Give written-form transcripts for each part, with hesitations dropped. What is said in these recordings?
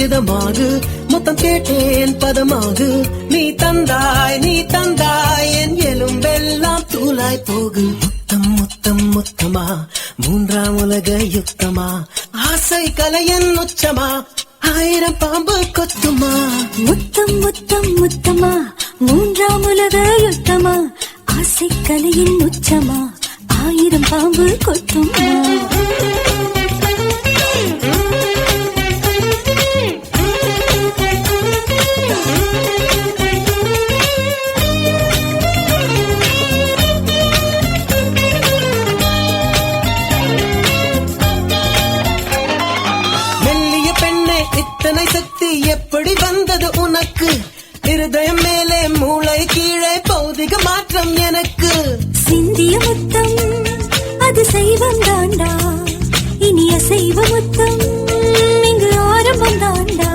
இதமாகு முத்தம் கேட்டேன் பதமாகு நீ தந்தாய் என் எலும்பெல்லாம் தூளாய் போகு முத்தம் முத்தம் முத்தமா மூன்றாம் உலக யுத்தமா ஆசை கலையன் உச்சமா ஆயிரம் பாம்பு கொத்துமா முத்தம் முத்தம் முத்தமா மூன்றாம் உலக யுத்தமா ஆசை கலையின் உச்சமா ஆயிரம் பாம்பு கொத்துமா இத்தனை சக்தி எப்படி வந்தது உனக்கு இருதயம் மேலே மூளை கீழே பௌதிக மாற்றம் எனக்கு சிந்திய முத்தம் அது செய்வம் தாண்டா இனி அசைவ முத்தம் இங்கு ஆரம்பம் தாண்டா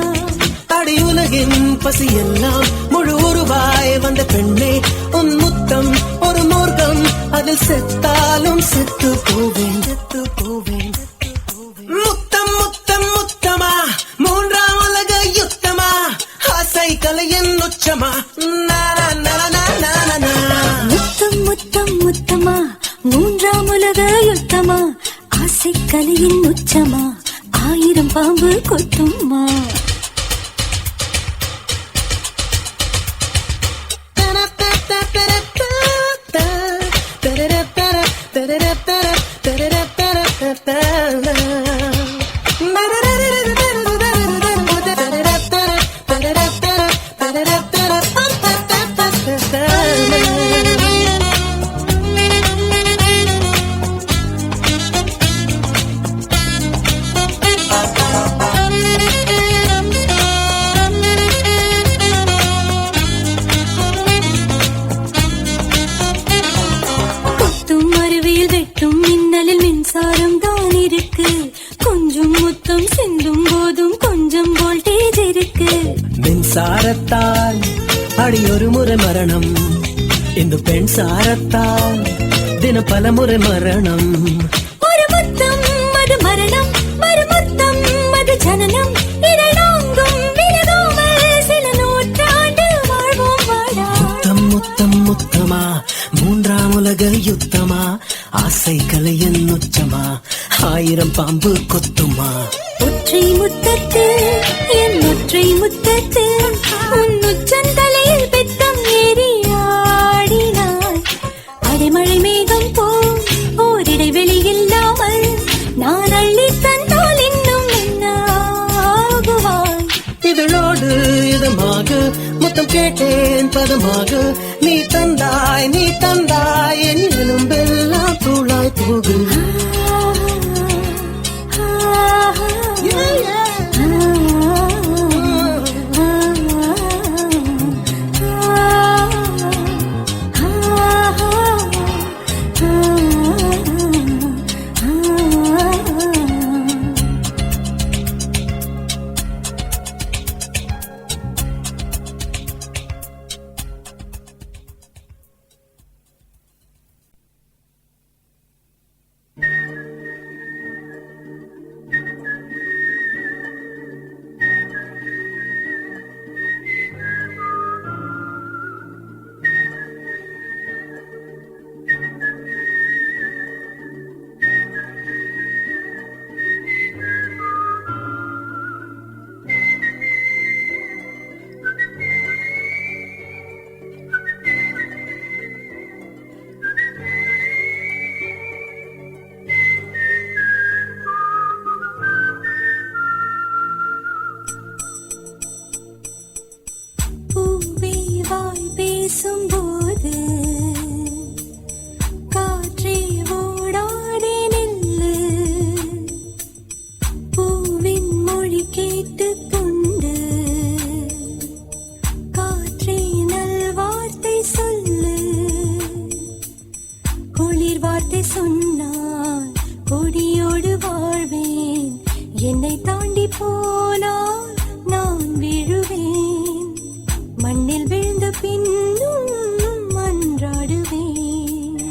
அடி உலகின் பசி எல்லாம் முழு உருவாய் வந்த பெண்ணே உன் முத்தம் ஒரு மூர்க்கம் அதில் செத்தாலும் செத்து போவேன் முத்தம் முத்தம் முத்தமா மூன்றாம் உலக யுத்தமா ஆசை கலையின் உச்சமா முத்தம் முத்தம் முத்தமா மூன்றாம் உலக யுத்தமா ஆசை கலையின் உச்சமா ஆயிரம் பாம்பு கொத்துமா மின்சாரம் தான் இருக்கு கொஞ்சம் முத்தம் சிந்தும் போதும் கொஞ்சம் வோல்டேஜ் இருக்கு மின்சாரத்தால் அடி ஒரு முறை மரணம் இந்த பெண் சாரத்தால் தின பல முறை மரணம் ஒரு முத்தம் அது மரணம் மறு முத்தம் அது ஜனனம் இரண்டாங்கும் விலகாமல் சில நூற்றாண்டு வாழ்வோம் வாடா முத்தம் முத்தம் முத்தமா மூன்றாம் உலக யுத்தமா ஆசை கலையின் உச்சமா ஆயிரம் பாம்பு கொத்துமா ஒற்றை முத்தத்தில் என் ஒற்றை முத்தத்தில் உன் உச்சந்தலையில் பெத்தம் ஏறி ஆடினாய் அடைமழை மேகம் போல் ஓரிடைவெளி இல்லாமல் நான் அள்ளி தந்தால் இன்னும் என்ன ஆகுவாய் இதழோடு இதமாக முத்தம் கேட்டேன் பதமாக நீ தந்தாய் என் எலும்பெல்லாம் தூளாய் போகு பேசும்போது காற்றே ஓடாதே நில்லு பூவின் மொழி கேட்டுக்கொண்டு காற்றே நல்வார்த்தை சொல்லு குளிர் வார்த்தை சொன்னால் கொடியோடு வாழ்வேன் என்னை தாண்டி போனால் நான் விழுவேன் மண்ணில் விழுந்த பின்னும் மன்றாடுவேன்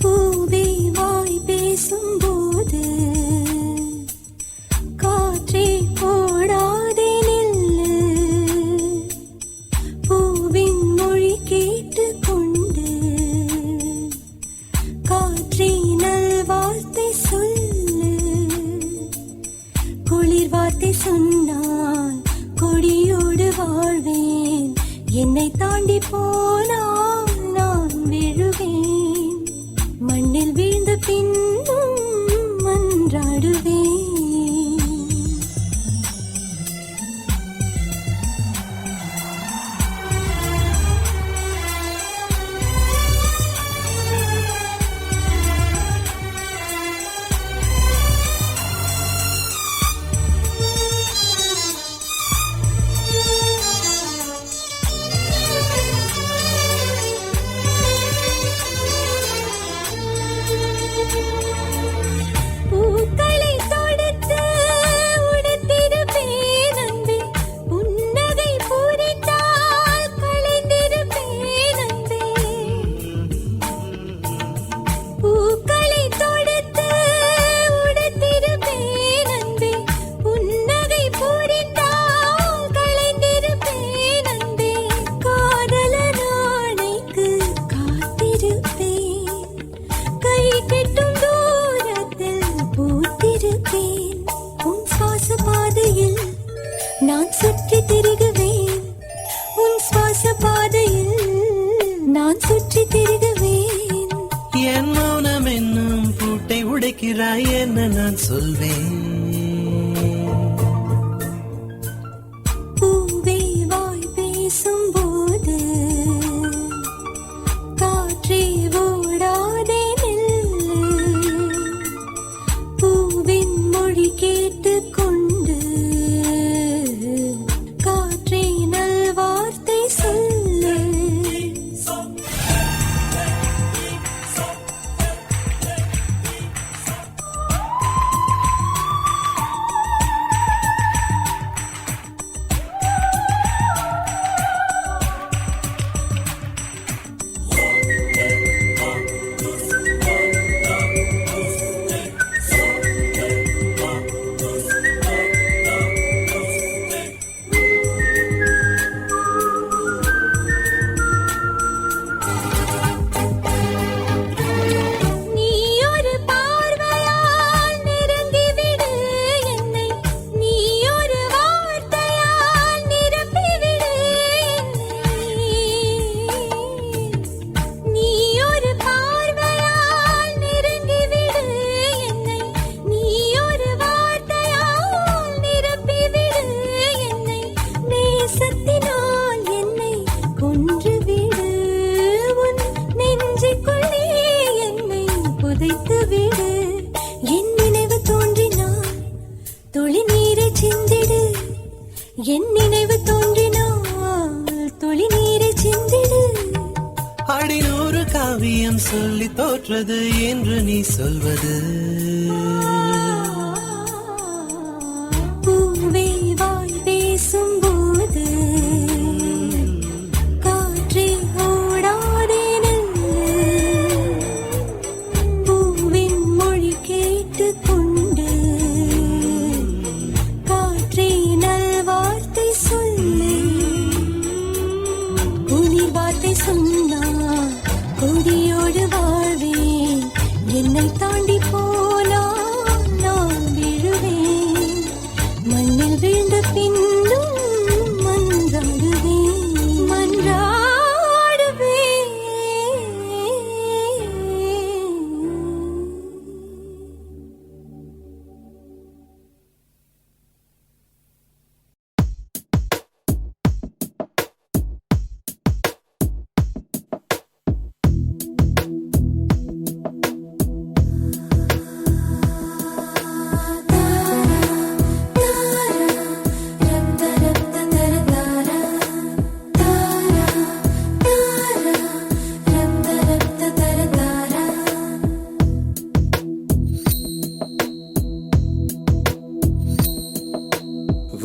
பூவே வாய் பேசும்போது வார்த்தை சொன்னால் கொடியோடு வாழ்வேன். என்னை தாண்டி போனால் நான் விழுவேன். மண்ணில் வீழ்ந்த பின்னும் மன்றாடுவேன். நான் சுற்றி திரிகுவேன். உன் சுவாச பாதையில் நான் சுற்றி திரிகுவேன். என் மௌனம் என்னும் பூட்டை உடைக்கிறாய் என்ன நான் சொல்வேன். பூவே வாய் பேசும்போது காற்றே ஓடாதே நில்லு. பூவின் மொழி கேட்டுக்கொண்டு என் நினைவு தோன்றினால் துளி நீரை சிந்திடு. அடிநூறு காவியம் சொல்லி தோற்றது என்று நீ சொல்வது. பூவே வாய் பேசும்போது காற்றே ஓடாதே நில்லு. பூவின் மொழி கேட்டுக்கொண்டு காற்றே நல்வார்த்தை சொல்லு. உயிர் வார்த்தை சொன்னால் கொடியோடு வாழ்வேன். என்னை தாண்டி போனால் நான் விழுவேன். மண்ணில் வீழ்ந்த பின்னும் மன்றாடுவேன் மன்றாடுவேன்.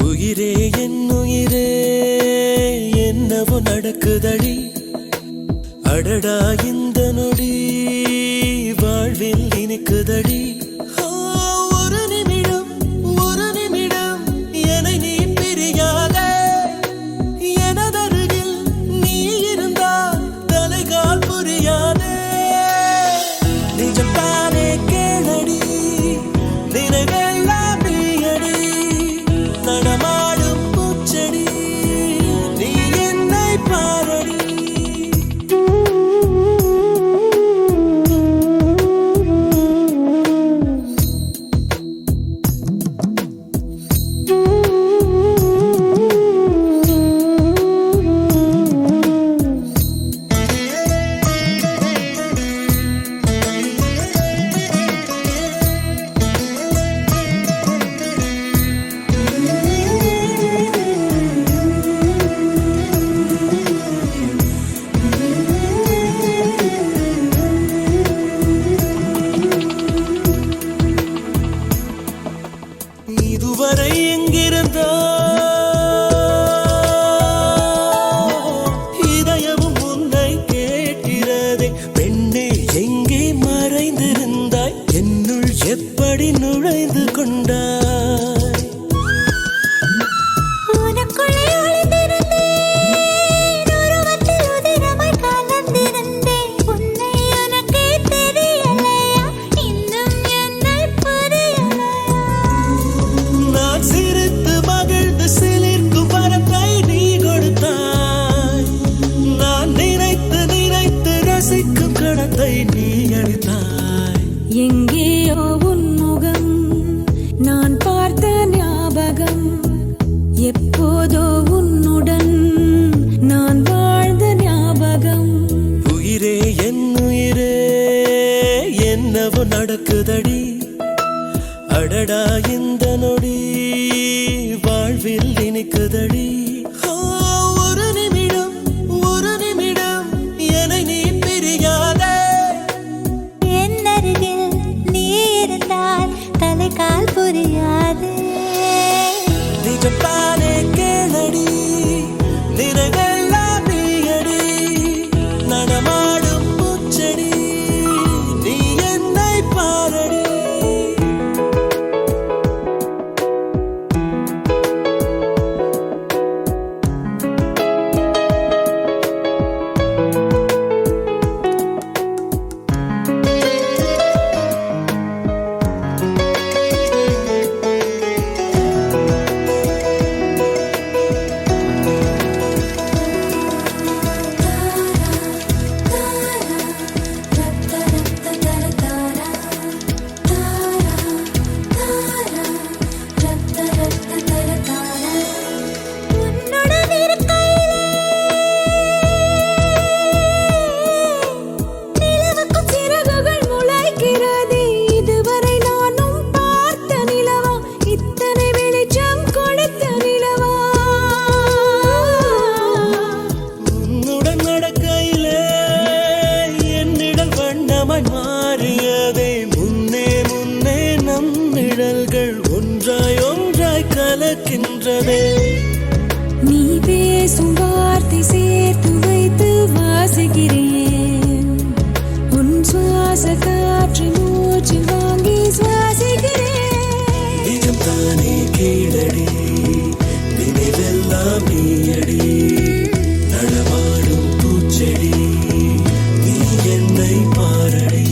உயிரே என் உயிரே என்னவோ நடக்குதடி. அடடா இந்த நொடி வாழ்வில் இனிக்குதடி. ஒரு நிமிடம் என்னை நீ பிரியாதே. எனதருகில் நீ இருந்தால் தலைகால் புரியாதே. நிஜத்தானே கேளடி நினைவெல்லாம் நீயடி. இதுவரை எங்கிருந்தோ இதயமும் உன்னை கேட்கிறதே. பெண்ணே எங்கே மறைந்திருந்தாய், என்னுள் எப்படி நுழைந்து கொண்டாய்? எங்கேயோ உன் முகம் நான் பார்த்த ஞாபகம், எப்போதோ உன்னுடன் நான் வாழ்ந்த ஞாபகம். உயிரே என் உயிரே என்னவோ நடக்குதடி, அடடா இந்த நொடி வாழ்வில் இனிக்குதடி. ஒரு நிமிடம் ஒரு நிமிடம் என்னை நீ பிரியாதே. தலைக்கால் புரியாது நிஜப்பானே கேளடி, நிறங்கள்லாம் நீயடி, நடமாடும் பூச்செடி நீ என்னை பாரடி. மாறியதே முன்னே முன்னே நம் நிழல்கள் ஒன்றாய் ஒன்றாய் கலக்கின்றதே. நீ பேசும் வார்த்தை சேர்த்து வைத்து வாசிக்கிறேன், உன் சுவாச காற்று மூச்சு வாங்கி சுவாசிக்கிறேன். நிஜம் தானே கீழடி, நினைவெல்லாம் நீயடி, நடமாடும் பூச்செடி நீ என்னை பாரடி.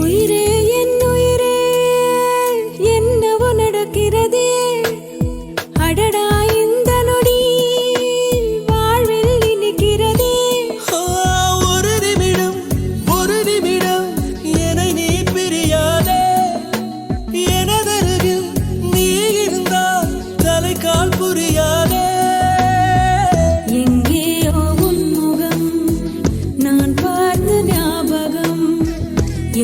உயிரே என் உயிரே என்னவோ நடக்கிறதே, அடடா இந்த நொடி வாழ்வில் இனிக்கிறதே. ஒரு நிமிடம் ஒரு நிமிடம் என்னை நீ பிரியாதே. எனதருகில் நீ இருந்தால் தலைக்கால் புரியாதே. எங்கேயோ உன் முகம் நான் பார்த்த ஞாபகம்,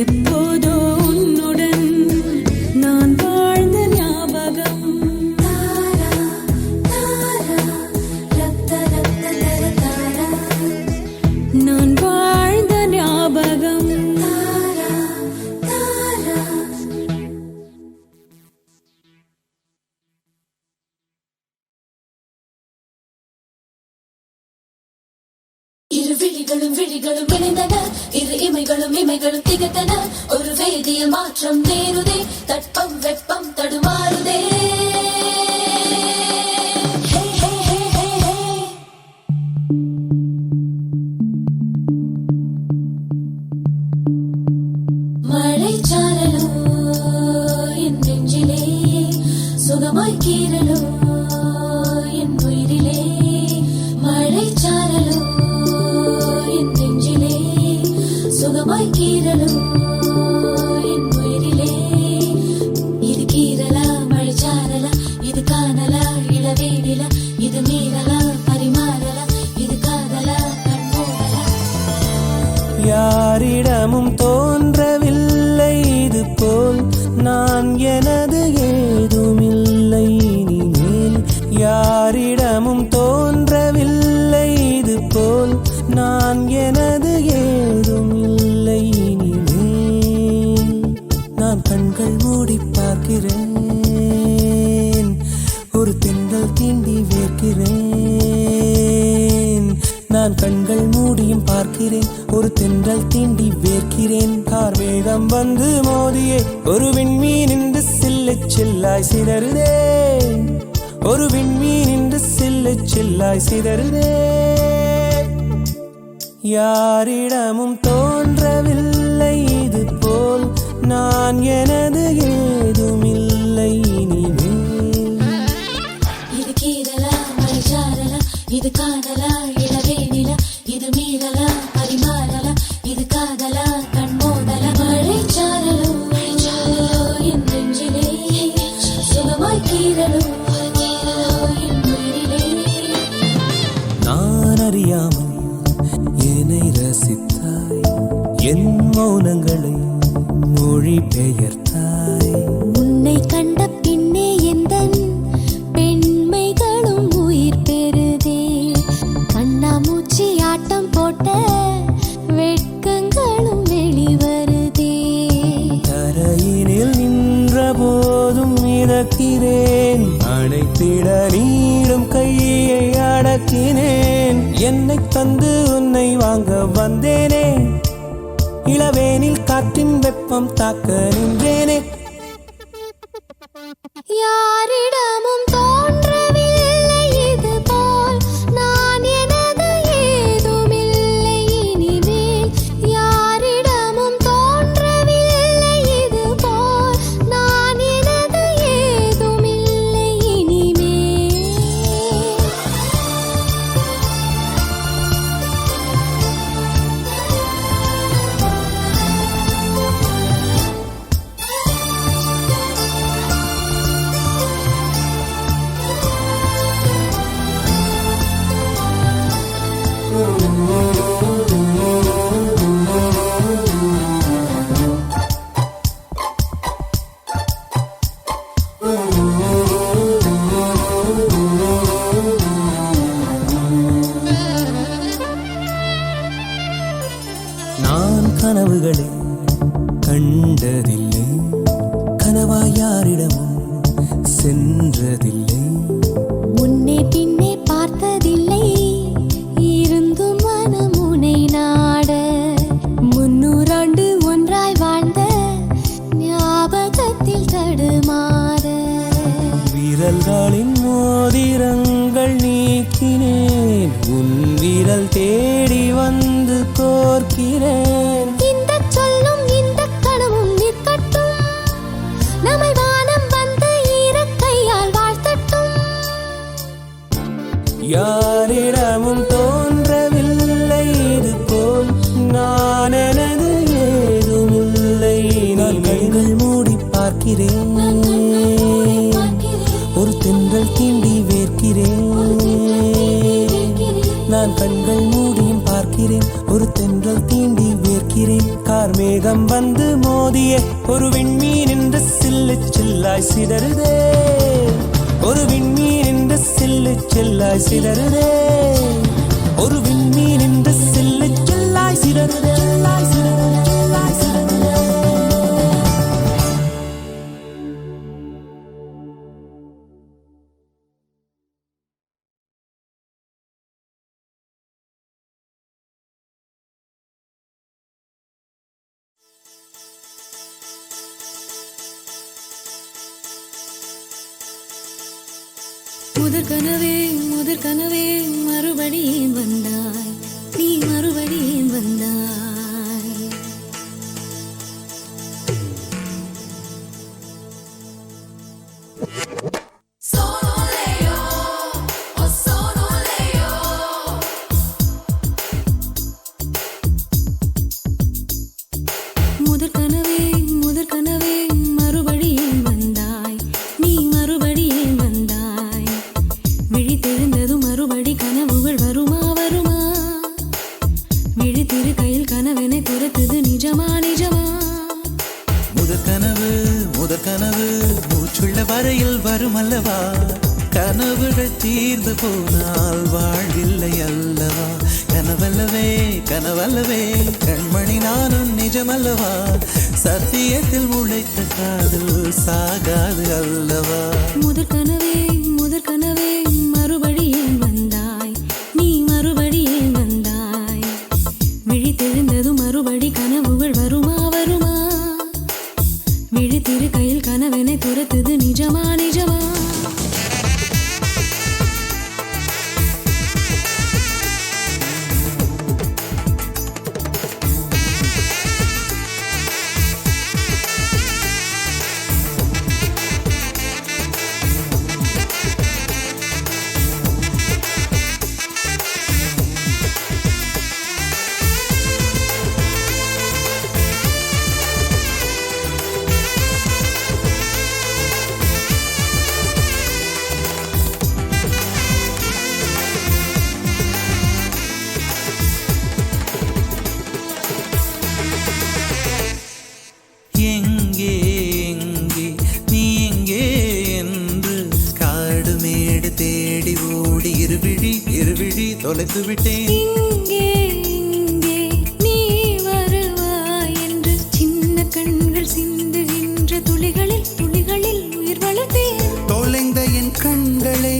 எப்போதோ உன்னுடன் நான் வாழ்ந்த ஞாபகம். நான் வாழ்ந்த ஞாபகம். இரு விழிகளும் விழிகளும் இணைந்தன, இரு இமைகளும் இமைகளும் திகட்டன. ஒரு வேதியியல் மாற்றம் நேருதே, தட்பம் வெப்பம் தடுமாறுதே. ஹே, ஹே, ஹே, ஹே, ஹே. மழைச்சாரலோ என் நெஞ்சிலே, சுகமாய் கீரலோ என் உயிரிலே. மழைச்சாரலோ என் நெஞ்சிலே, சுகமாய் கீரலோ என் உயிரிலே. இது கீரலா மழைச்சாரலா, இது காணலா இளவேனிலா, இது மீறலா பரிமாறலா, இது காதலா கண்மூடலா. யாரிடமும் தோன்றவில்லை இது போல் நான், எனது ஏதுமில்லை இனிமேல். யாரிடமும் தோன்றவில்லை இது போல் நான், எனது ஏதுமில்லை இனிமேல். பார்க்கிறேன், ஒரு தென்றல் தீண்டி வேர்க்கிறேன். கார்மேகம் வந்து மோதியே ஒரு விண்மீன் என்று சில்லு சில்லாய் சிதறுதே, ஒரு விண்மீன் என்று சில்லு சில்லாய் சிதறுதே. யாரிடமும் தோன்றவில்லை இது போல் நான், எனது ஏதுமில்லை இனிமேல். இது கீரலா மறைச்சாரலா, இது காதலா இளவேனிலா, இது மீறலா பரிமாறலா, இது காதலா கண்மோதலா. மழைச்சாரலோ என் நெஞ்சிலே, சுகமாய் கீரலோ என் உயிரிலே. நான் அறியாமல் என்னை ரசித்தாய், என் மௌனங்களை மொழி பெயர்த்தாய். உன்னை கண்ட பின்னே எந்தன் பெண்மைகளும் உயிர் பெறுதே, கண்ணாமூச்சி ஆட்டம் போட்ட வெட்கங்களும் வெளிவருதே. தரையினில் நின்ற போதும் மிதக்கிறேன், அணைத்திட நீடும் கையை அடக்கினேன். என்னை தந்து உன்னை வாங்க வந்தேனே, இளவேனில் காற்றின் வெப்பம் தாக்க நின்றேனே. யாரிடமும் தோன்றவில்லை இது போல் நான், எனது ஏதுமில்லை இனிமேல். யாரிடமும் தோன்றவில்லை இது போல் நான், எனது ஏதுமில்லை இனிமேல். நான் கனவுகளை கண்டதில்லை, கனவாய் யாரிடமும் சென்றதில்லை. முன்னே பின்னே பார்த்ததில்லை, இருந்தும் மனம் உனை நாட. 300 ஆண்டு ஒன்றாய் வாழ்ந்த ஞாபகத்தில் தடுமாற. விரல்களின் மோதிரங்கள் நீக்கினேன், உன் விரல் தேடி வந்து கோர்க்கிறேன். இந்த சொல்லும் இந்த கனவும் நிற்கட்டும், நம்மை வானம் வந்து ஈரக்கையால் வாழ்த்தட்டும். யாரிடமும் தோன்றவில்லை இது போல் நான், எனது ஏதுமில்லை. நான் கண்கள் மூடி பார்க்கிறேன், ஒரு தென்றல் தீண்டி வேர்க்கிறேன். நான் கண்கள் மூடியும் பார்க்கிறேன், ஒரு தென்றல் தீண்டி வேர்க்கிறேன். கார்மேகம் வந்து மோதிய ஒரு விண்மீன் என்று சில்லு சில்லாய் சிதறுதே, ஒரு விண்மீன் என்று சில்லு சில்லாய் சிதறுதே, ஒரு விண்மீன் என்று சில்லு சில்லாய் சிதறுதே, சில்லாய் சிதறுதே, சில்லாய் சிதறுதே. முதற்கனவே முதற்கனவே மறுபடியும் வந்தாய், நீ மறுபடியும் வந்தாய். முதற்கனவே முதற்கனவே மறுபடியும் வந்தாய், நீ மறுபடியும் வந்தாய். விழித்தெழுந்ததும் மறுபடி கனவுகள் வருமா வருமா, விழித்திரு கையில் கனவெனை துரத்துது நிஜமா நிஜமா. முதற்கனவு முதற்கனவு மூச்சுள்ள வரையில் வரும் அல்லவா, கனவுகள் தீர்ந்து போனால் வாழ்வில்லை அல்லவா. கனவல்லவே கனவல்லவே கண்மணி நானும் நிஜமல்லவா, சத்தியத்தில் உழைத்த காதல் சாகாது அல்லவா. முதற்கனவே முதற்கனவே மறுபடியும் வந்தாய், நீ மறுபடியும் வந்தாய். விழி நிஜமா நிஜமா எங்கே எங்கே நீ எங்கே என்று காடு மேடு தேடி ஓடி இருவிழி தொலைத்து விட்டேன். இங்கே இங்கே நீ வருவாய் என்று சின்ன கண்கள் சிந்துகின்ற துளிகளில் உயிர் வளர்த்தேன். தொலைந்த என் கண்களை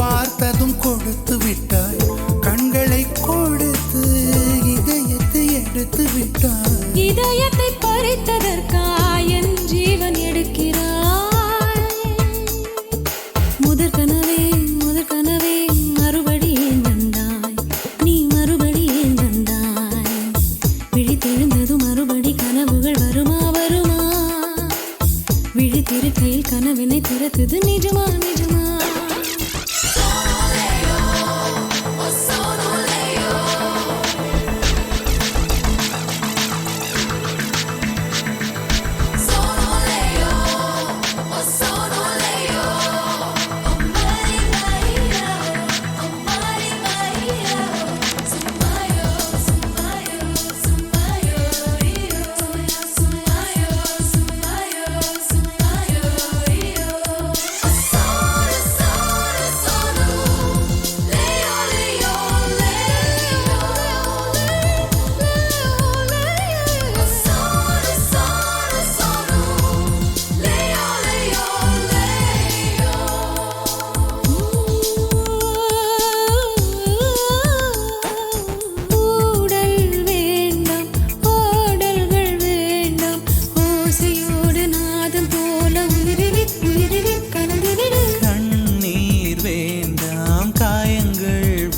பார்த்ததும் கொடுத்து விட்டாய். கண்களை கொடுத்து இதயத்தை எடுத்து விட்டாய். இதயத்தை பறித்ததற்காய் என் ஜீவன் எடுக்கிறாய். முதற் கனவே மறுபடியும் வந்தாய். நீ மறுபடியும் வந்தாய். விழித்தெழுந்ததும் மறுபடி கனவுகள் வருமா விழித்திருக்கையில் கனவினை துரத்துது நிஜமா நிஜமா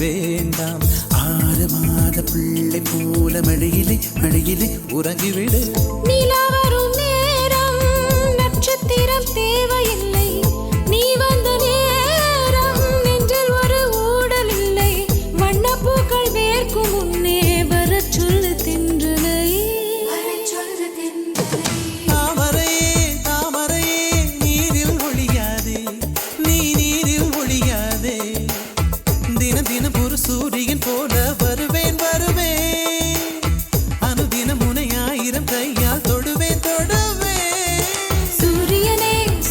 வேண்டாம். 6 மாத பிள்ளை போல மழையிலே உறங்கிவிடு. நிலா வரும் நேரம் நட்சத்திரம் தேவையில்லை. நீ வந்த நேரம் நெஞ்சில் ஒரு ஊடல் இல்லை. வண்ணப்பூக்கள் வேர்க்கும் முன்னே வரச் சொல்லு தென்றலை. தாமரையே நீரில் ஒழியாதே. நீ நீரில் ஒழியாதே. தினம் ஒரு சூரியன் போல வருவேன் அனுதினம் உன்னை 1000 கையால் தொடுவேன்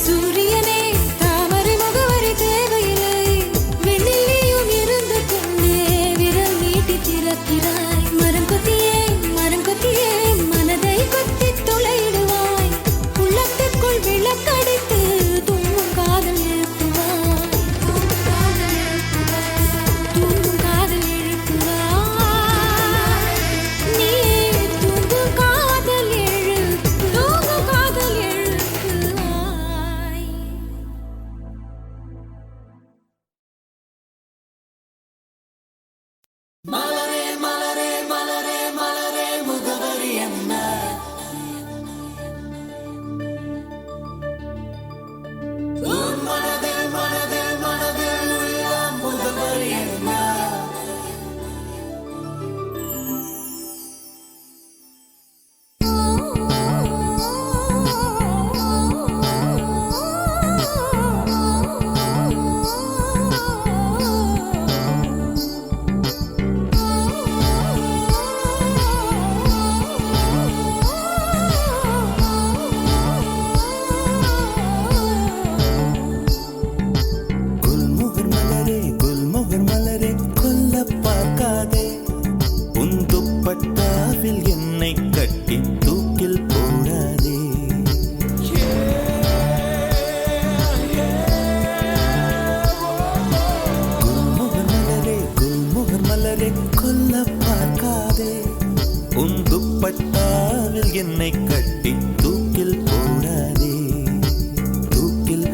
சூரியனே தாமரை முகவரி தேவையில்லை. வெண்ணிலையும் இருந்து கொண்டே விரல் நீட்டி திறக்கிறாய். மரம் கொத்தியே மனதை கொத்தி துளையிடுவாய். உள்ளத்துக்குள் விளக்கடித்து தூங்கும் காதல் எழுப்புவாய். நீ தூங்கும் காதல் எழுப்புவாய். மலரே மலரே மலரே மலரே முகவரி என்ன? உன் மனதில் மனதில் மனதில் உள்ள முகவரி என்ன? குல்முகர் மலரே கொல்ல பார்க்காதே. உன் துப்பட்டாவில் என்னை கட்டி தூக்கில் போடாதே. குல்முகர் மலரே கொல்ல பார்க்காதே. உன் துப்பட்டாவில் என்னை கட்டி தூக்கில் போடாதே. தூக்கில்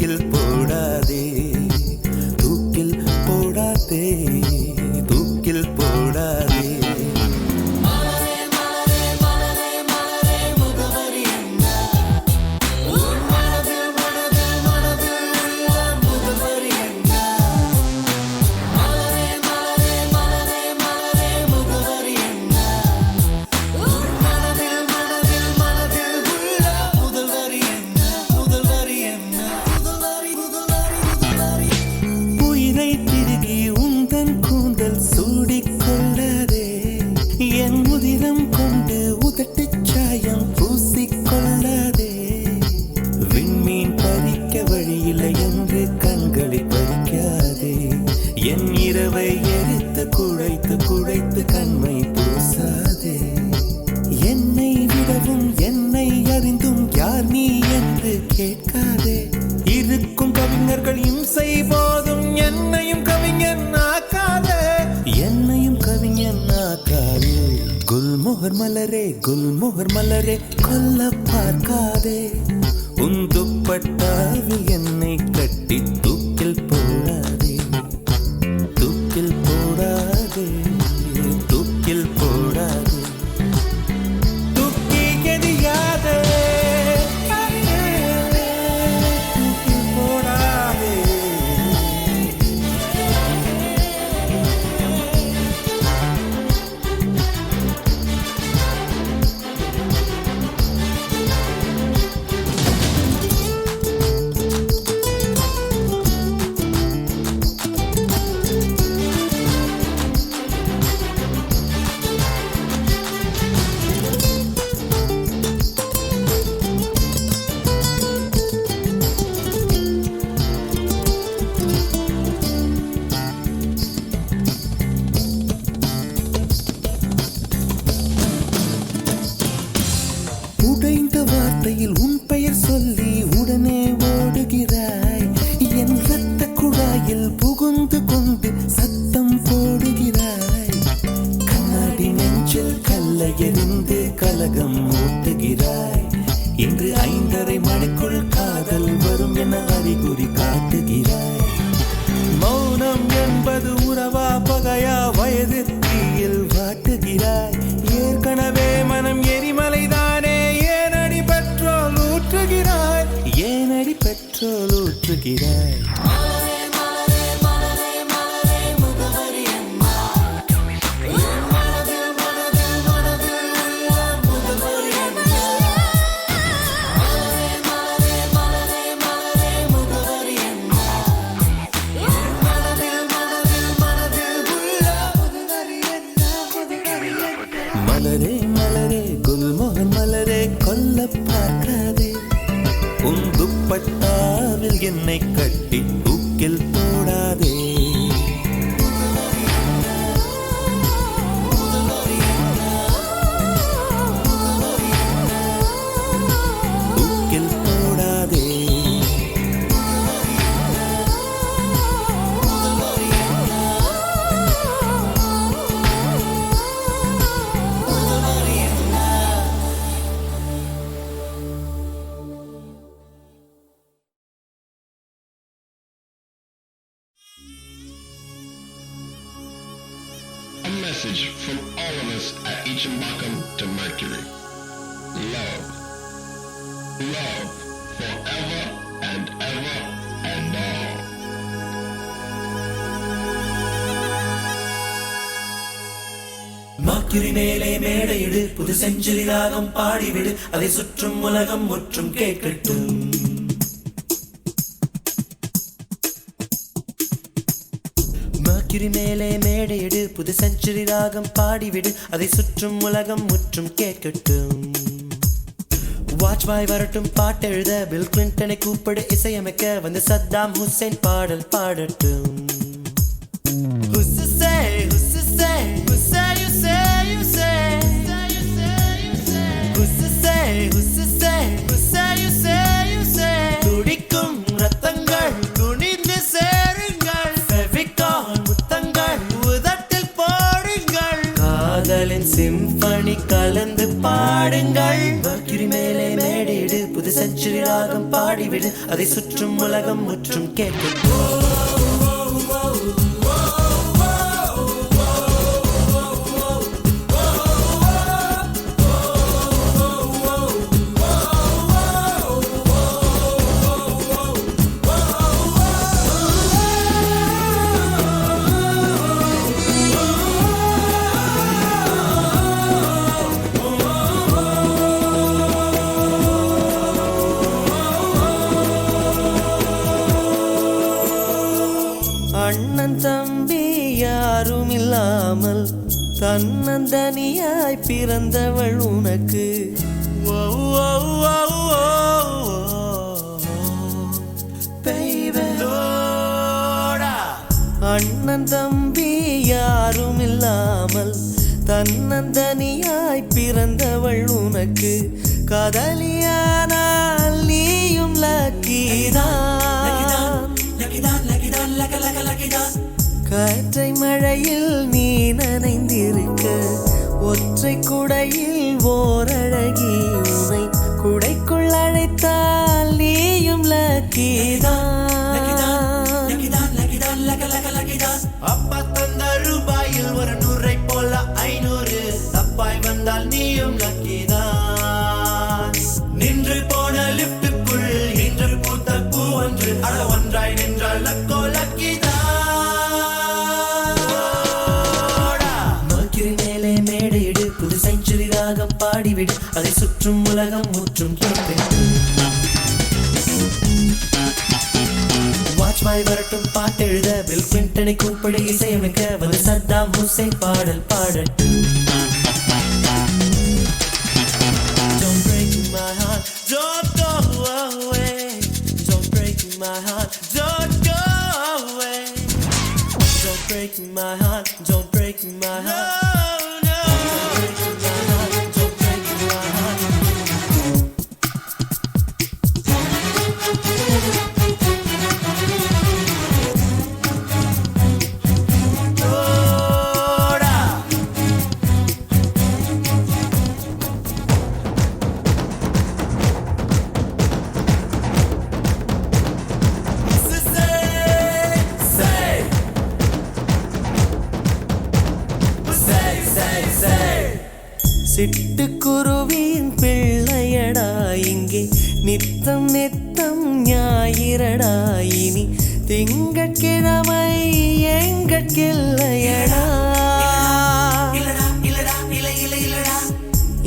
தூக்கில் போடாதே தூக்கில் போடாதே தூக்கில் போடாதே உயிரை திருகி உந்தன் கூந்தல் சூடிக்கொள்ளாதே என் உதிரம் கொண்டு உதட்டுச் சாயம் பூசிக்கொள்ளாதே விண்மீன் பறிக்க வழியில்லை என்று கண்களை பறிக்காதே என் இரவை எரித்து குழைத்து குழைத்து கண்மை பூசாதே என்னை விடவும் என்னை அறிந்தும் யார் நீ என்று கேட்காதே இருக்கும் கவிஞர்கள் இம்சை போதும் என்னையும் கவிஞன் ஆக்காதே என்னையும் கவிஞன் ஆக்காதே குல்மோகர் மலரே கொல்ல பார்க்காதே உன் துப்பட்டாவில் என்னை கட்டி தூக்கில் போடாதே தூக்கில் போடாதே தூக்கில் போடாதே தூக்கி எறியாதே தூக்கில் போடாதே உடைந்த வார்த்தையில் உன் பெயர் சொல்லி உடனே ஓடுகிறாய் என் ரத்த குழாயில் புகுந்து கொண்டு சத்தம் போடுகிறாய் கண்ணாடி நெஞ்சில் கல்லை எறிந்து கலகம் ஊட்டுகிறாய் இன்று 5:30 மணிக்குள் காதல் வரும் என அறிகுறி காட்டுகிறாய் மௌனம் என்பது உறவா பகையா வயது தீயில் வாட்டுகிறாய் ஏற்கனவே மனம் எரிமலைதானே ஏனடி பெட்ரோல் ஊற்றுகிறாய் ஏனடி பெட்ரோல் ஊற்றுகிறாய் மலரே மலரே குல்மோகர் மலரே கொல்ல பார்க்காதே உன் துப்பட்டாவில் என்னை கட்டி தூக்கில் போடாதே தூக்கில் போடாதே A message from all of us at Ichimbakum to Mercury. Love. Love forever and ever and all. Mercury மேலே மேடையிடு புது செஞ்சுரி ராகம் பாடிவிடு அதை சுற்றும் உலகம் முற்றும் கேட்கட்டும் மர்க்குரி மேலே மேடையிடு புது செஞ்சுரி ராகம் பாடிவிடு அதை சுற்றும் உலகம் முற்றும் கேட்கட்டும் வாஜ்பாய் வரட்டும் பாட்டெழுத பில் கிளின்டனை கூப்பிடு இசையமைக்க வந்து சத்தாம் ஹுசைன் பாடல் பாடட்டும் துடிக்கும் ரத்தங்கள் துணிந்து சேருங்கள் ஃபெவிகால் முத்தங்கள் உதட்டில் போடுங்கள் காதலின் சிம்பனி கலந்து பாடுங்கள் மர்க்குரி மேலே மேடையிடு புது செஞ்சுரி ராகம் பாடிவிடு அதை சுற்றும் சுற்றும் உலகம் முற்றும் கேட்கட்டும். அண்ணன் தம்பி யாரும் இல்லாமல் தன்னந்தனியாய் பிறந்தவள் உனக்கு. அண்ணன் தம்பி யாரும் இல்லாமல் தன்னந்தனியாய் பிறந்தவள் உனக்கு. காதலியானால் நீயும் லக்கிதான். காற்றை மழையில் நீ நனைந்திருக்க ஒற்றை குடையில் ஓரழகி உனை குடைக்குள் அழைத்தால் நீயும் லக்கிதான். அப்பா தந்த ரூபாயில் ஒரு 100 போல 500 தப்பாய் வந்தால் நீயும் லக்கிதான். நின்று போன லிப்டுக்குள் இன்று பூத்த பூ ஒன்று அட ஒன்றாய் நின்றால் லக்கோ லக்கிதான். புது செஞ்சுரி ராகம் பாடிவிடு அதை சுற்றும் உலகம் முற்றும் கேட்கட்டும். வாட்ச்மாய் வரட்டும் பாட்டெழுத பில் கிளின்டனை கூப்பிடு இசையமைக்க வந்து சத்தாம் ஹுசைன் பாடல் பாடட்டும். Don't break my heart, don't go away. Don't break my heart, don't go away. Don't break my heart, don't break my heart. சிட்டுக்குருவியின் பிள்ளையடா இங்கே நித்தம் நித்தம் ஞாயிறடா இனி திங்கட்கிழமை எங்கட்கில்லையடா.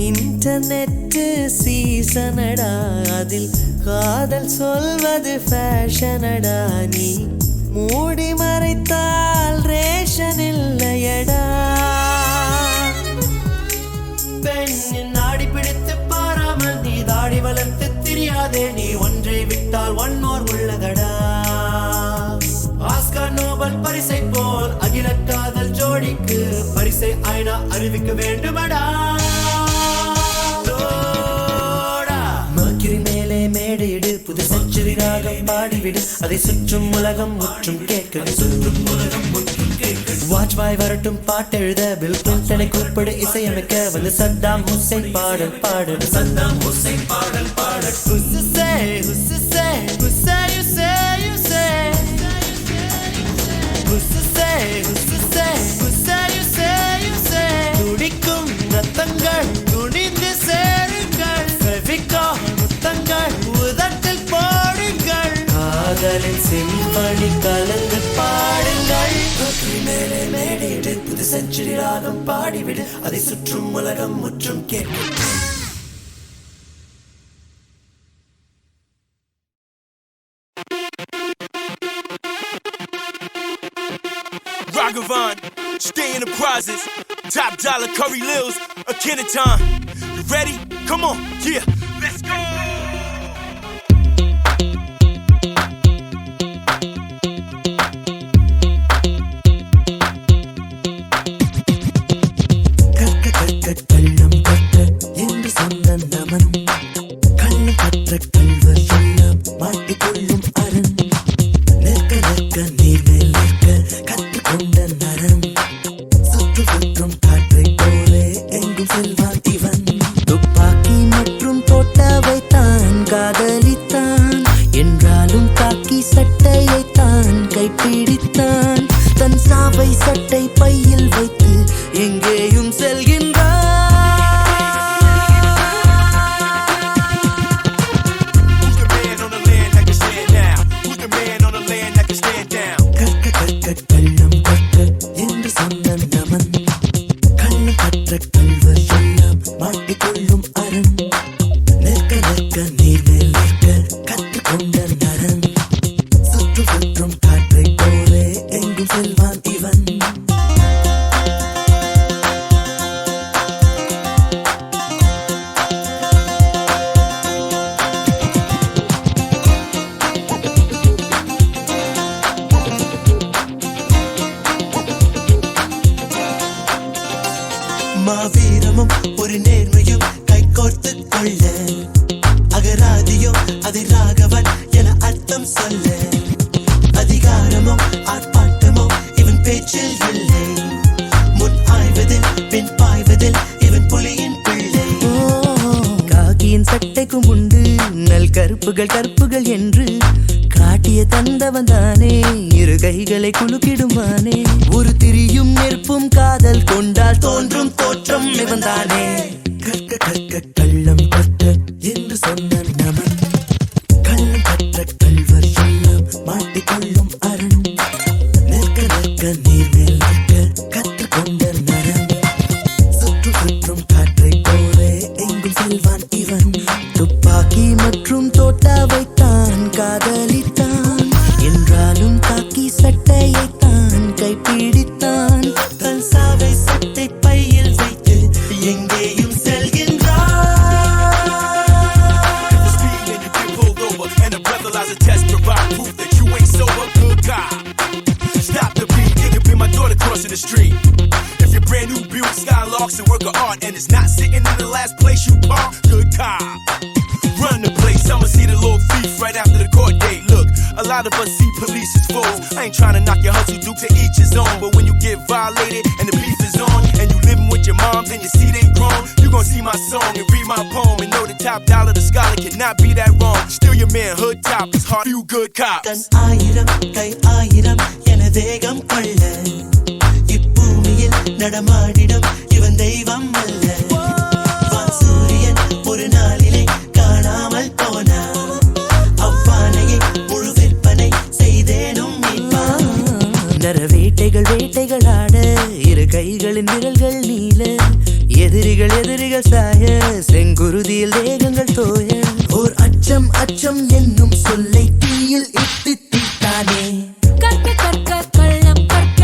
இன்டர்நெட் சீசனடா அதில் காதல் சொல்வது ஃபேஷனடா. நீ மூடி மறைத்தால் ரேஷன் இல்லையடா. பெண்ணின் நாடி பிடித்து பாராமல் நீ தாடி வளர்த்து தெரியாதே. நீ ஒன்றை விட்டால் ஒன்னோர் உள்ளதடா. ஆஸ்கார் நோபல் பரிசை போல் அகில காதல் ஜோடிக்கு பரிசை ஐநா அறிவிக்க வேண்டுமடா. மர்க்யூரி மேலே மேடையிடு புது செஞ்சுரி ராகம் பாடிவிடு அதை சுற்றும் உலகம் முற்றும் கேட்க. சுற்றும் உலகம் முற்றும் கேட்க. வாட்ச்மாய் வரட்டும் பாட்டெழுத பில் கிளின்டனை கூப்பிடு இசையமைக்க வந்து சத்தாம் ஹுசைன் பாடல் பாடு. சத்தாம் ஹுசைன் பாடல் பாடு. துடிக்கும் ரத்தங்கள் துணிந்து சேருங்கள். முத்தங்கள் உதட்டில் போடுங்கள். காதலின் செம்படி கலந்து பாடுங்கள். மேலே மேடையிடு புது செஞ்சுரி ராகம் பாடிவிடு அதை சுற்றும் உலகம் முற்றும் கேட்கட்டும். Ragavan, stay in the prizes. Top dollar Curry Lils, a Kenaton. You ready? Come on, yeah, let's go. கள்ளம் கற்ற என்று சொன்ன நமன் கள்ளம் கற்ற கல்வர் எல்லாம் மாட்டிக்கொள்ளும் அரண். நிற்க நிற்க நீர்மேல் நிற்க கற்றுக்கொண்ட நரன் சுற்றும் காற்றை போலே எங்கும் செல்வான் இவன். துப்பாக்கி மற்றும் கைப்பிடித்தான் தன் சாவை சட்டை பையில் வைத்து எங்கேயும் செல்கின்றான் கள்ளம் கற்க என்று சொன்ன நமன் கள்ளம் கற்ற கல்வர் எல்லாம் மாட்டிக்கொள்ளும் அரண் நிற்க நிற்க நீர்மேல் நிற்க கற்றுக்கொண்ட நரன் சுற்றும் சுற்றும் காற்றை போலே எங்கும் செல்வான் இவன் மாவீரமும் ஒரு நேர்மையும் கைகோர்த்து கொள்ள அகராதியோ அதை ராகவன் என அர்த்தம் சொல்ல அதிகாரமும் ஆர்ப்பாட்டமோ இவன் பேச்சில் இல்லை முன் ஆய்வதில் பின் பாய்வதில் இவன் புலியின் பிள்ளை காக்கியின் சட்டைக்கும் உண்டு நல் கருப்புகள் கற்புகள் என்று காட்டிய தந்தவன் தானே இரு கைகளை குலுக்கிடுவானே ஒரு திரியும் நெருப்பும் காதல் கொண்டால் தோன்றும் தோற்றம் இவன் தானே கற்க கற்க கள்ளம் கற்க என்று சொன்ன நமன் கள்ளம் கற்ற கல்வர் எல்லாம் மாட்டிக்கொள்ளும் அரண் நிற்க நிற்க நீர்மேல் நிற்க கற்றுக்கொண்ட நரன் சுற்றும் சுற்றும் காற்றை போலே எங்கும் செல்வான் இவன் துப்பாக்கி மற்றும் தோட்டாவைத்தான் காதலித்தான் என்றாலும் காக்கி சட்டையைத்தான் கைப்பிடித்தான் தன் சாவை சட்டை பையில் வைத்து எங்கேயும் செல்கின்றான் The street. If you're brand new Buick Skylarks and work of art and it's not sitting in the last place you park, good car. Run the place, I'ma see the little thief right after the court date. Look, a lot of us see police as foes. I ain't trying to knock your hustle due to each his own, but when you get violated and the beef is on and you living with your moms and your seed ain't grown, you gon' see my song and read my poem and know the top dollar the scholar cannot be that wrong. Still your man hood top, it's hard few good cops. கண் ஆயிரம் கை ஆயிரம் என வேகம் கொள்ள இப்பூமியில் நடமாடிடும் இவன் தெய்வம் அல்ல வான் சூரியன் ஒரு நாளிலே காணாமல் போனா அவ்வானையை முழு விற்பனை செய்தேனும் மீட்பான் நரவேட்டைகள் வேட்டைகள் ஆட இரு கைகளின் விரல்கள் நீல எதிரிகள் எதிரிகள் சாய செங்குருதியில் தேகங்கள் தோய ஓர் அச்சம் அச்சம் என்னும் சொல்லை தீயில் இட்டு தீட்டானே கற்க கற்க கள்ளம் கற்க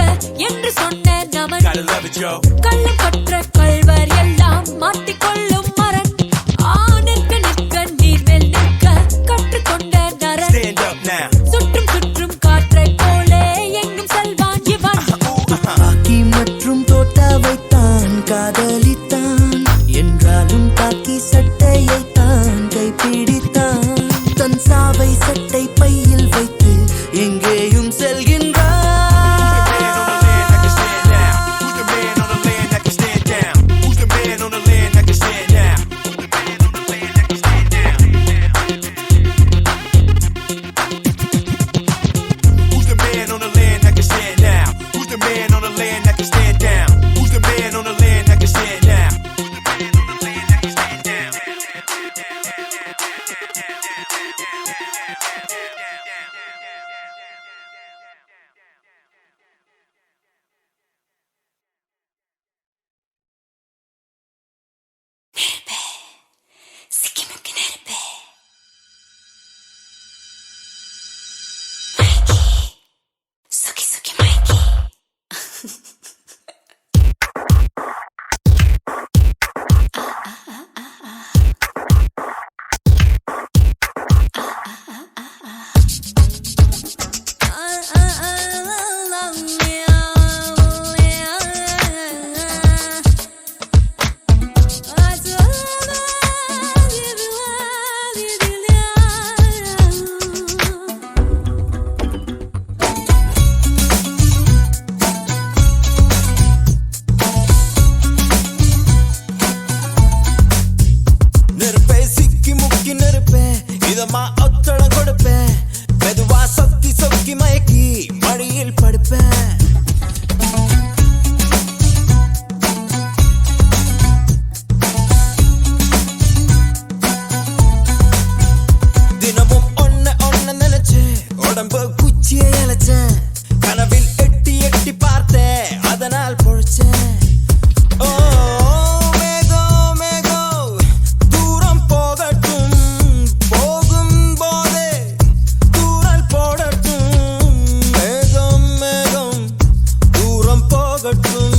என்று சொன்ன நமன் Gotta love it, yo. கள்ளம் கற்ற கல்வர் எல்லாம் மாட்டிக்கொள்ளும் மரன் நிற்க நிற்க நீர்மேல் நிற்க கற்றுக்கொண்ட நரன் Stand up now. சுற்றும் சுற்றும் காற்றை போலே எங்கும் செல்வான் இவன் காக்கி மற்றும் தோட்டாவைத்தான் காதலித்தான் என்றாலும் காக்கி சட்டையைத்தான் கைப்பிடித்தான் தன் சாவை சட்டை பையில் வைத்து எங்கேயும் செல்கின்றான் குச்சியை இழைச்சேன் கனவில் எட்டி எட்டி பார்த்தேன் அதனால் பொழைச்சேன் ஓ மேகம் மேகம் தூரம் போகட்டும் போகும் போதே தூரல் போடட்டும் மேகம் மேகம் தூரம் போகட்டும்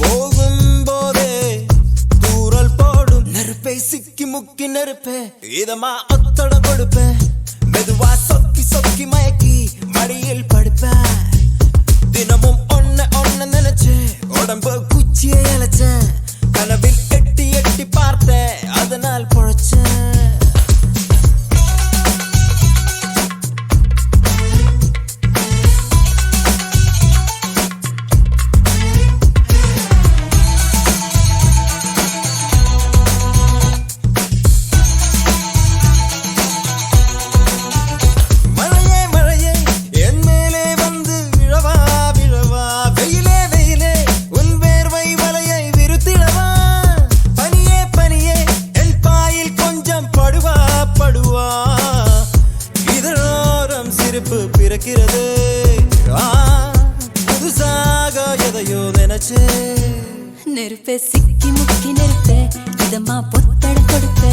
போகும் போதே தூரல் போடும் நெருப்பை சிக்கி முக்கி நெருப்பே இதமா ஒத்தடம் கொடுப்பேன் மெதுவா சொக்கி சொக்கி மயக்கி மடியில் படுப்பேன் தினமும் ஒன்ன நினைச்சு உடம்பு குச்சியை இழைச்சேன் கனவில் எட்டி எட்டி பார்த்தேன் அதனால் பொழைச்சேன் நெருப்பே சிக்கி முக்கி நெருப்பே இதமா பொத்தட கொடுப்பே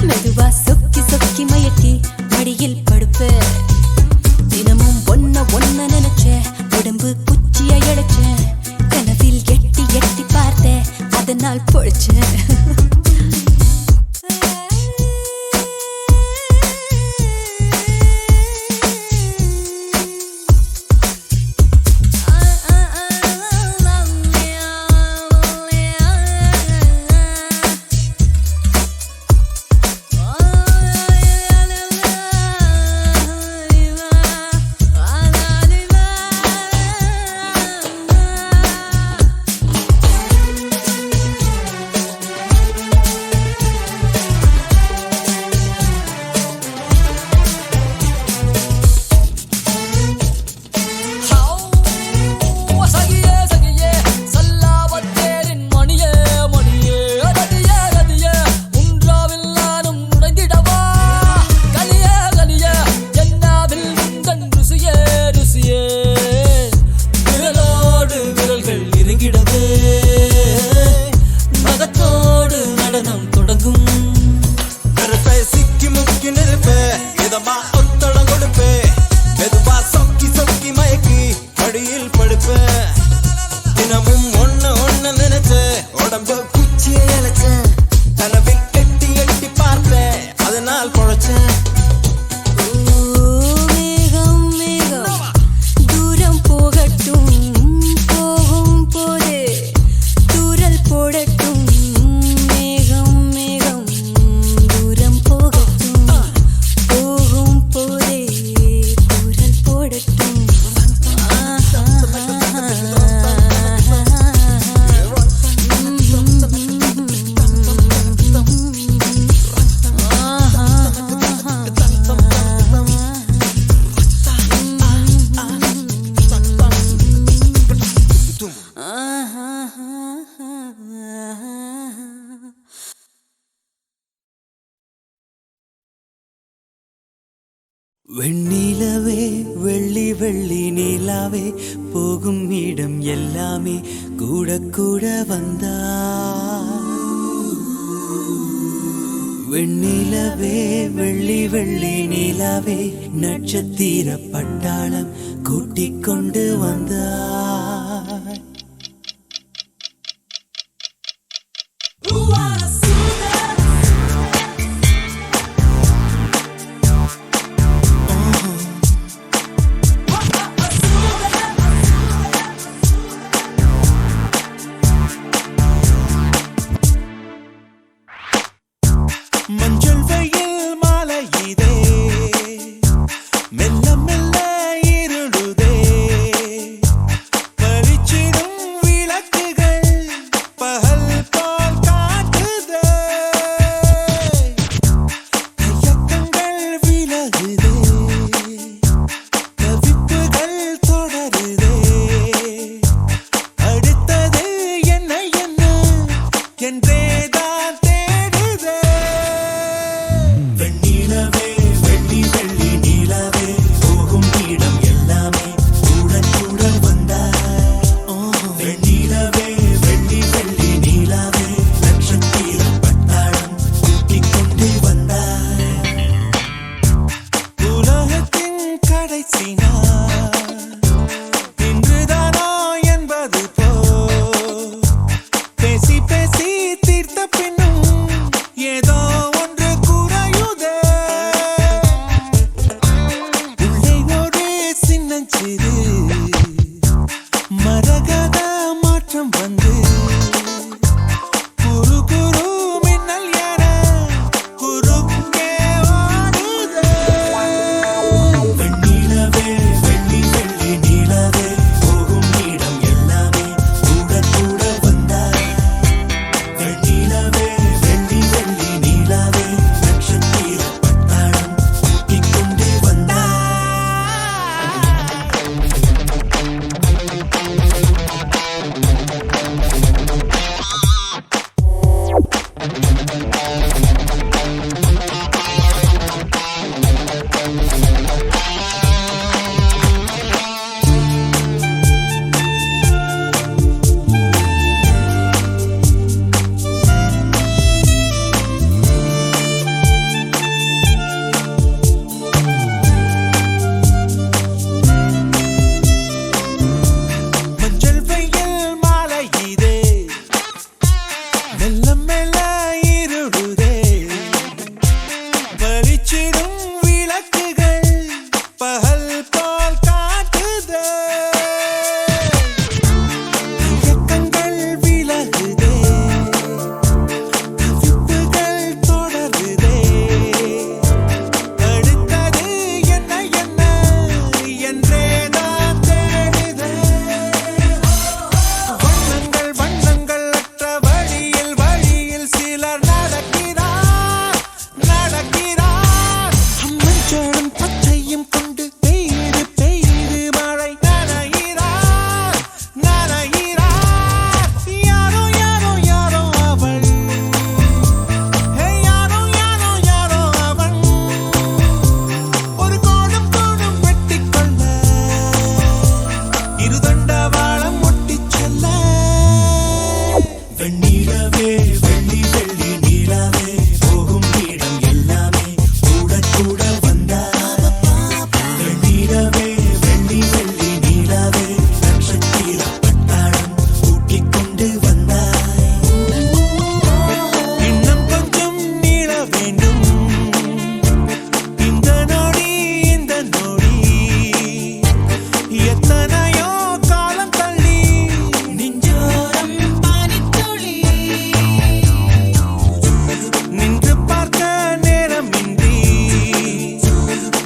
மெதுவா சொக்கி சொக்கி மயக்கி மடியில் படுப்பே தினமும் ஒன்ன நினைச்சே உடம்பு குச்சியை இழைச்சேன் கனவில் எட்டி எட்டி பார்த்தேன் அதனால் பொழைச்சேன் வெண்ணிலவே வெள்ளி வெள்ளி நிலாவே போகும் இடம் எல்லாமே கூட கூட வந்தா வெண்ணிலவே வெள்ளி வெள்ளி நிலாவே நட்சத்திர பட்டாளம் கூட்டிக் கொண்டு வந்தா மஞ்சள் வெயில் மாலை இதே மெல்ல மெல்ல இருடுதே எத்தனையோ காலம் தள்ளி நெஞ்சோரம் பானித்துளி நின்று பார்க்க நேரமின்றி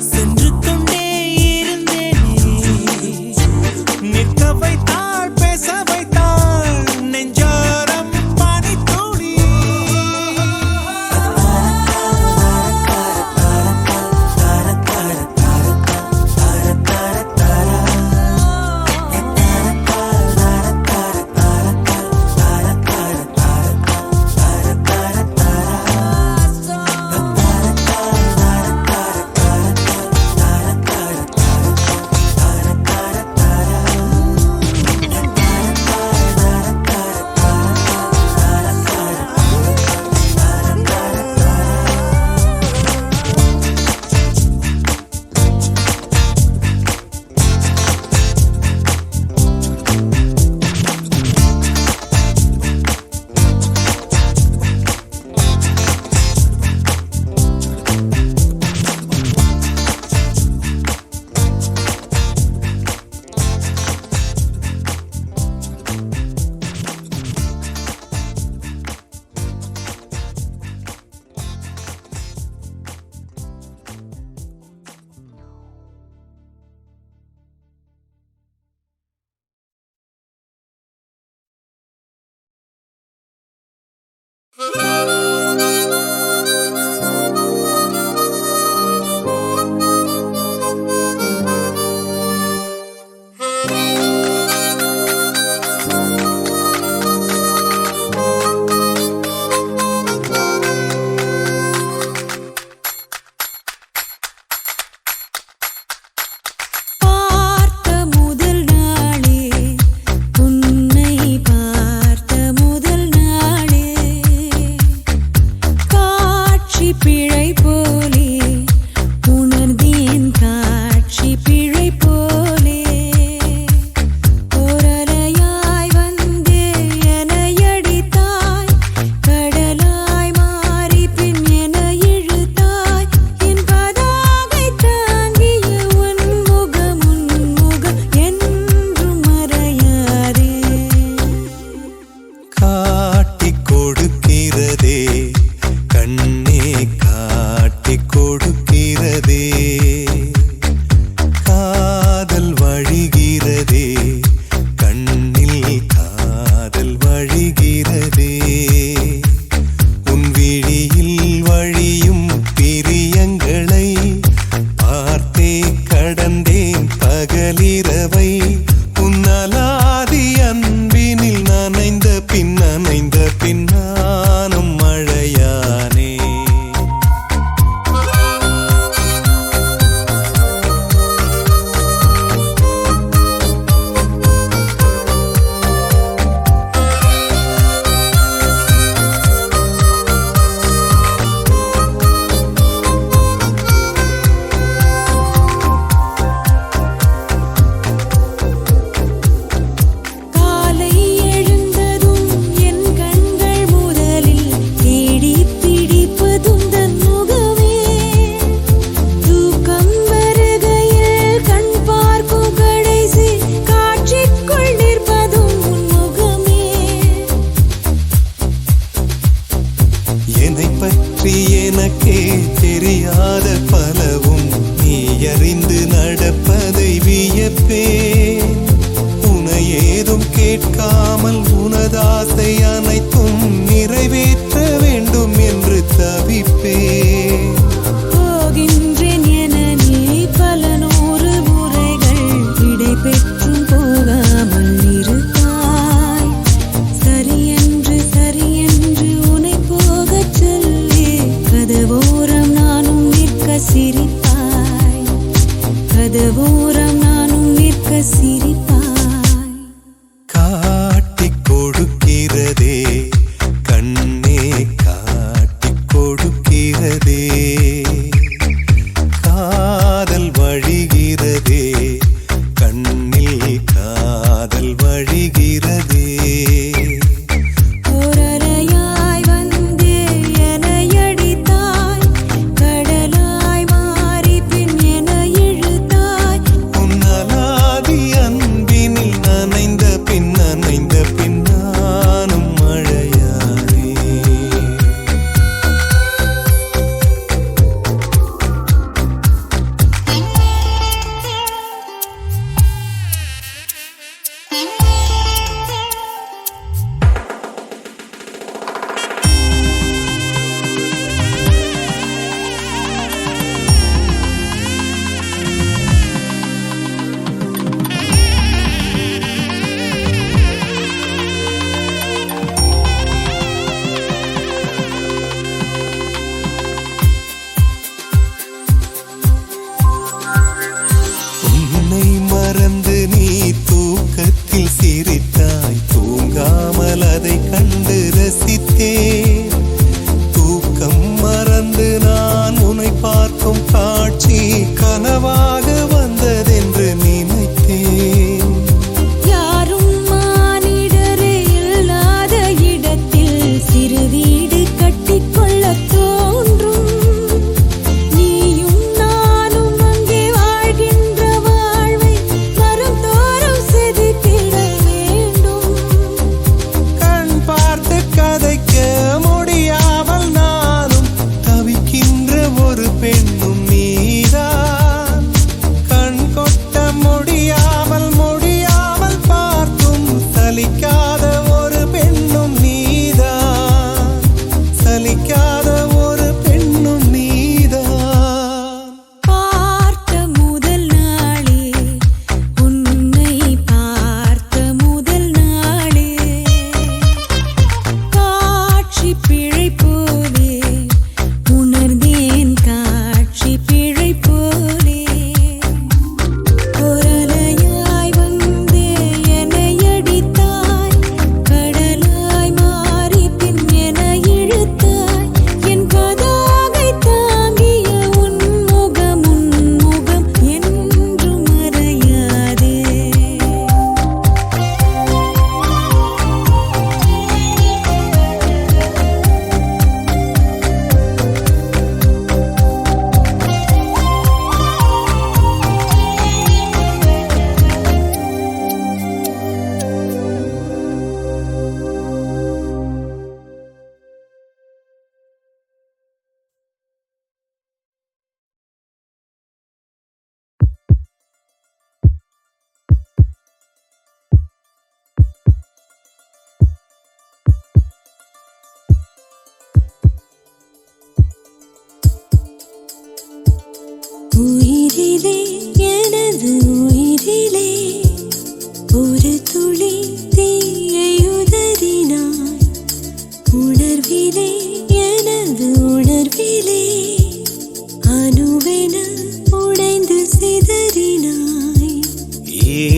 சென்று கொண்டே இருந்தேனே நிற்க வைத்தாள் பேச வைத்தாள் நெஞ்சோரம் பானித்துளி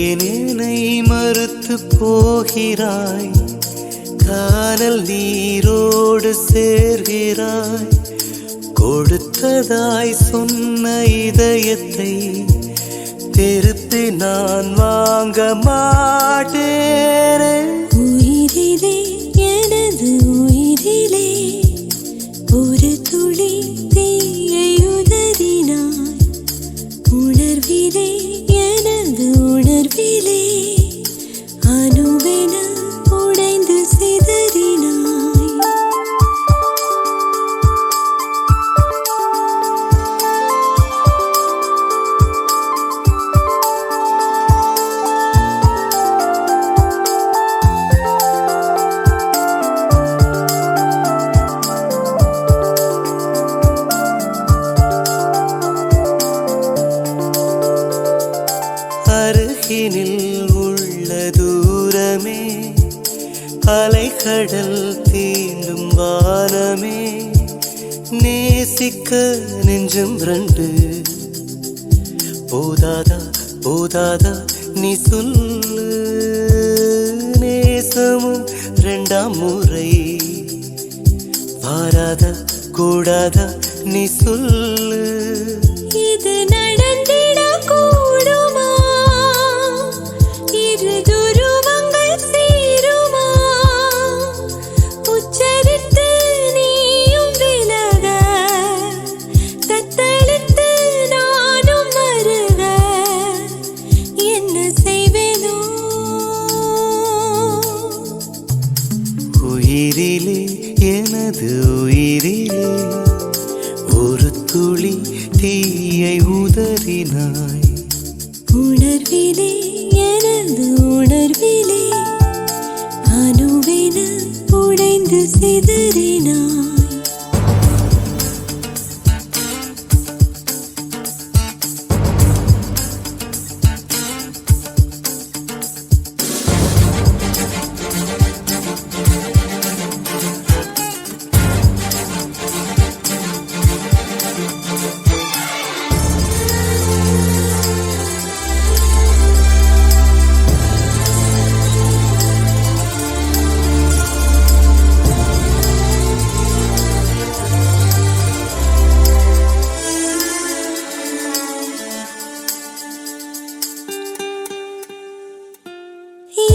ஏன் என்னை மறுத்து போகிறாய்? கானல் நீரோடு சேர்கிறாய். கொடுத்ததாய் சொன்ன இதயத்தை திருப்பி நான் வாங்க மாட்டேனே. உயிரிலே எனது உயிரிலே ஒரு துளி தீயை உதறினாய். உணர்விலே எனது உணர்விலே அணுவென உடைந்து சிதறினாய். அருகினில் உள்ள தூரமே அலைக்கடல் தீண்டும் வானமே. நேசிக்க நெஞ்சம் ரெண்டு போதாதா போதாதா நீ சொல்லு. நேசமும் ரெண்டாம் முறை வாராதா கூடாதா நீ சொல்லு. இது நடந்திட கூடுமா? இரு துருவங்கள் சேருமா? உச்சரித்து நீயும் விலக, தத்தளித்து நானும் மருக, என்ன செய்வேனோ? உயிரிலே எனது உயிரிலே ஒரு துளி தீயை உதறினாய். உணர்விலே எனது உணர்விலே அணுவென உடைந்து சிதறினாய்.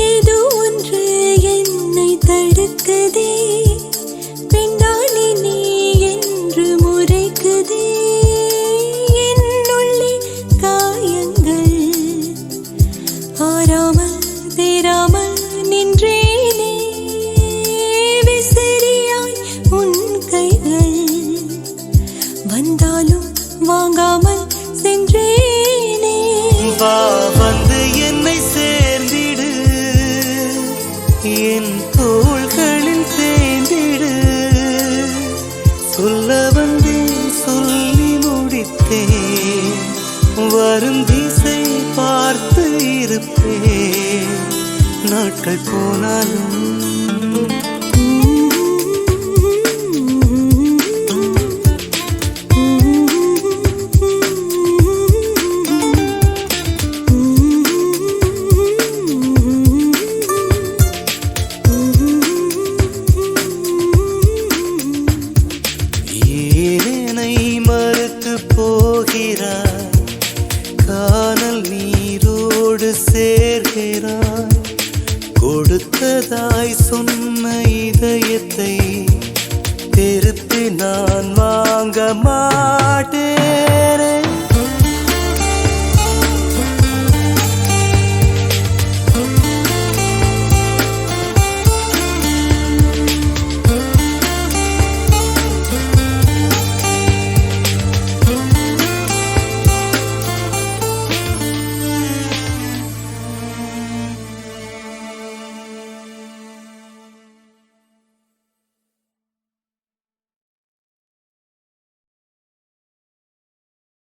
ஏதோ ஒன்று என்னை தடுக்குதே, பெண்டாளி நீ என்று முறைக்குதே. என்னுள்ளே காயங்கள் ஆறாமல் தேராமல் நின்றேனே. விசிறியாய் உன் கைகள் வந்தாலும் வாங்காமல் சென்றேனே. வா வந்து என்னை சேர்ந்திடு, என் தோள்களில் தேர்ந்திடு. சொல்ல வந்தேன் சொல்லி முடித்தேன். வரும் திசை பார்த்து இருப்பேன். நாட்கள் போனாலும் ஏனை மறுத்து போகிறாய். கானல் நீரோடு சேர்கிறாய். கொடுத்ததாய் சொன்ன இதயத்தை திருப்பி நான் வாங்க மாட்டேனே.